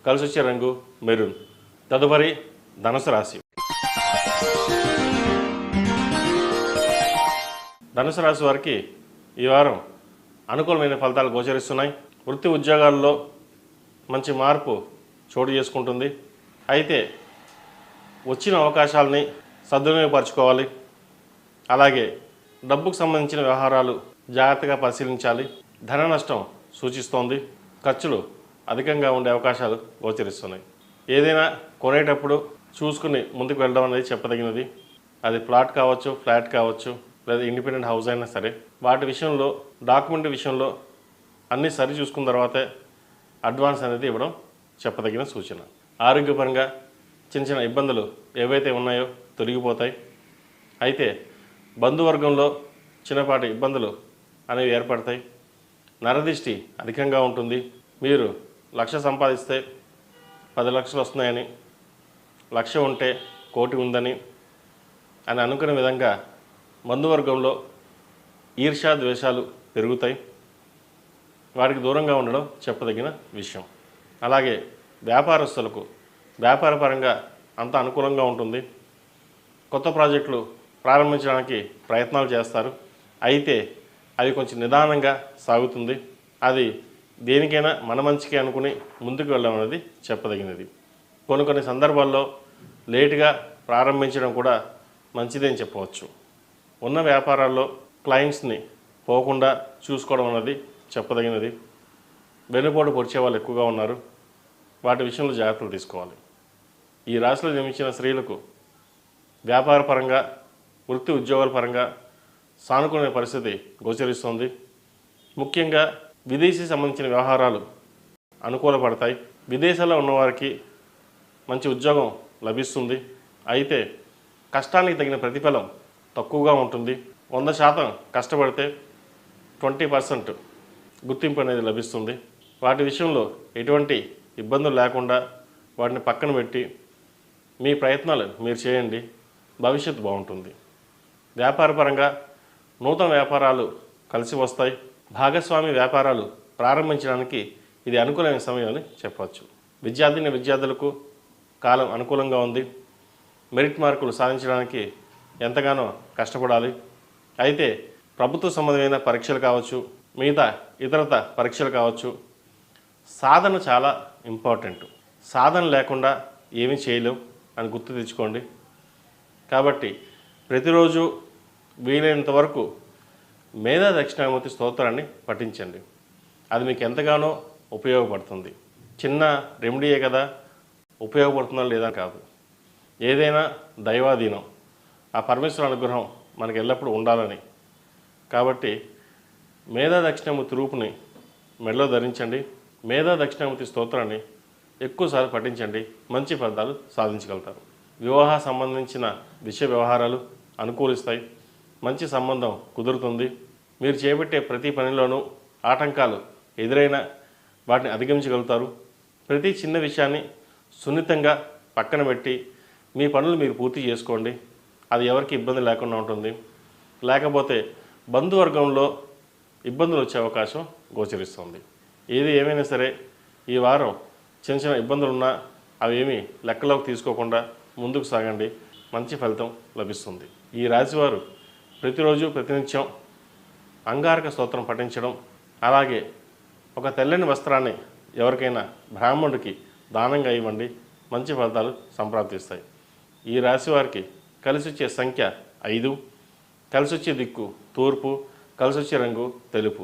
కలిసొచ్చే రంగు మెరూన్. తదుపరి ధనుసు రాశి. ధనుసు రాశి వారికి ఈ వారం అనుకూలమైన ఫలితాలు గోచరిస్తున్నాయి. వృత్తి ఉద్యోగాల్లో మంచి మార్పు చోటు చేసుకుంటుంది. అయితే వచ్చిన అవకాశాలని సద్వినియోగపరచుకోవాలి. అలాగే డబ్బుకు సంబంధించిన వ్యవహారాలు జాగ్రత్తగా పరిశీలించాలి. ధన నష్టం సూచిస్తోంది. ఖర్చులు అధికంగా ఉండే అవకాశాలు గోచరిస్తున్నాయి. ఏదైనా కొనేటప్పుడు చూసుకుని ముందుకు వెళ్ళడం అనేది చెప్పదగినది. అది ప్లాట్ కావచ్చు, ఫ్లాట్ కావచ్చు, లేదా ఇండిపెండెంట్ హౌస్ అయినా సరే వాటి విషయంలో డాక్యుమెంట్ విషయంలో అన్నీ సరి చూసుకున్న తర్వాతే అడ్వాన్స్ అనేది ఇవ్వడం చెప్పదగిన సూచన. ఆరోగ్యపరంగా చిన్న చిన్న ఇబ్బందులు ఏవైతే ఉన్నాయో తొలగిపోతాయి. అయితే బంధువర్గంలో చిన్నపాటి ఇబ్బందులు అనేవి ఏర్పడతాయి. నరదిష్టి అధికంగా ఉంటుంది. మీరు 1,00,000 సంపాదిస్తే 10 లక్షలు వస్తున్నాయని, 1,00,000 ఉంటే 1,00,00,000 ఉందని అని అనుకునే విధంగా బంధువర్గంలో ఈర్ష్యా ద్వేషాలు పెరుగుతాయి. వాటికి దూరంగా ఉండడం చెప్పదగిన విషయం. అలాగే వ్యాపారస్తులకు వ్యాపారపరంగా అంత అనుకూలంగా ఉంటుంది. కొత్త ప్రాజెక్టులు ప్రారంభించడానికి ప్రయత్నాలు చేస్తారు. అయితే అవి కొంచెం నిదానంగా సాగుతుంది. అది దేనికైనా మన మంచికే అనుకుని ముందుకు వెళ్ళడం అనేది చెప్పదగినది. కొన్ని సందర్భాల్లో లేటుగా ప్రారంభించడం కూడా మంచిదని చెప్పవచ్చు. ఉన్న వ్యాపారాల్లో క్లయింట్స్ని పోకుండా చూసుకోవడం అనేది చెప్పదగినది. వెనుపోటు పొడిచే వాళ్ళు ఎక్కువగా ఉన్నారు. వాటి విషయంలో జాగ్రత్తలు తీసుకోవాలి. ఈ రాశిలో జన్మించిన స్త్రీలకు వ్యాపారపరంగా, వృత్తి ఉద్యోగాల పరంగా సానుకూల పరిస్థితి గోచరిస్తుంది. ముఖ్యంగా విదేశీ సంబంధించిన వ్యవహారాలు అనుకూలపడతాయి. విదేశాల్లో ఉన్నవారికి మంచి ఉద్యోగం లభిస్తుంది. అయితే కష్టానికి తగిన ప్రతిఫలం తక్కువగా ఉంటుంది. 100% కష్టపడితే 20% గుర్తింపు అనేది లభిస్తుంది. వాటి విషయంలో ఎటువంటి ఇబ్బందులు లేకుండా వాటిని పక్కన పెట్టి మీ ప్రయత్నాలు మీరు చేయండి. భవిష్యత్తు బాగుంటుంది. వ్యాపారపరంగా నూతన వ్యాపారాలు కలిసి వస్తాయి. భాగస్వామి వ్యాపారాలు ప్రారంభించడానికి ఇది అనుకూలమైన సమయం అని చెప్పవచ్చు. విద్యార్థులకు కాలం అనుకూలంగా ఉంది. మెరిట్ మార్కులు సాధించడానికి ఎంతగానో కష్టపడాలి. అయితే ప్రభుత్వ సంబంధమైన పరీక్షలు కావచ్చు, మిగతా ఇతరత పరీక్షలు కావచ్చు, సాధన చాలా ఇంపార్టెంట్. సాధన లేకుండా ఏమీ చేయలేం అని గుర్తు తెచ్చుకోండి. కాబట్టి ప్రతిరోజు వీలైనంత వరకు మేధా దక్షిణామూర్తి స్తోత్రాన్ని పఠించండి. అది మీకు ఎంతగానో ఉపయోగపడుతుంది. చిన్న రెమెడీయే కదా, ఉపయోగపడుతుందా లేదా కాదు. ఏదైనా దైవాధీనం. ఆ పరమేశ్వర అనుగ్రహం మనకు ఎల్లప్పుడూ ఉండాలని. కాబట్టి మేధా దక్షిణామూర్తి రూపుని మెడలో ధరించండి. మేధా దక్షిణామూర్తి స్తోత్రాన్ని ఎక్కువసార్లు పఠించండి. మంచి ఫలితాలు సాధించగలుగుతారు. వివాహ సంబంధించిన విషయ వ్యవహారాలు అనుకూలిస్తాయి. మంచి సంబంధం కుదురుతుంది. మీరు చేపట్టే ప్రతి పనిలోనూ ఆటంకాలు ఎదురైనా వాటిని అధిగమించగలుగుతారు. ప్రతి చిన్న విషయాన్ని సున్నితంగా పక్కన పెట్టి మీ పనులు మీరు పూర్తి చేసుకోండి. అది ఎవరికి ఇబ్బంది లేకుండా ఉంటుంది. లేకపోతే బంధువర్గంలో ఇబ్బందులు వచ్చే అవకాశం గోచరిస్తుంది. ఏది ఏమైనా సరే ఈ వారం చిన్న చిన్న ఇబ్బందులున్నా అవి ఏమీ లెక్కలోకి తీసుకోకుండా ముందుకు సాగండి. మంచి ఫలితం లభిస్తుంది. ఈ రాశివారు ప్రతిరోజు ప్రతినిత్యం అంగారక స్తోత్రం పఠించడం, అలాగే ఒక తెల్లని వస్త్రాన్ని ఎవరికైనా బ్రాహ్మణుడికి దానంగా ఇవ్వండి. మంచి ఫలితాలు సంప్రాప్తిస్తాయి. ఈ రాశి వారికి కలిసొచ్చే సంఖ్య 5, కలిసొచ్చే దిక్కు తూర్పు, కలిసొచ్చే రంగు తెలుపు.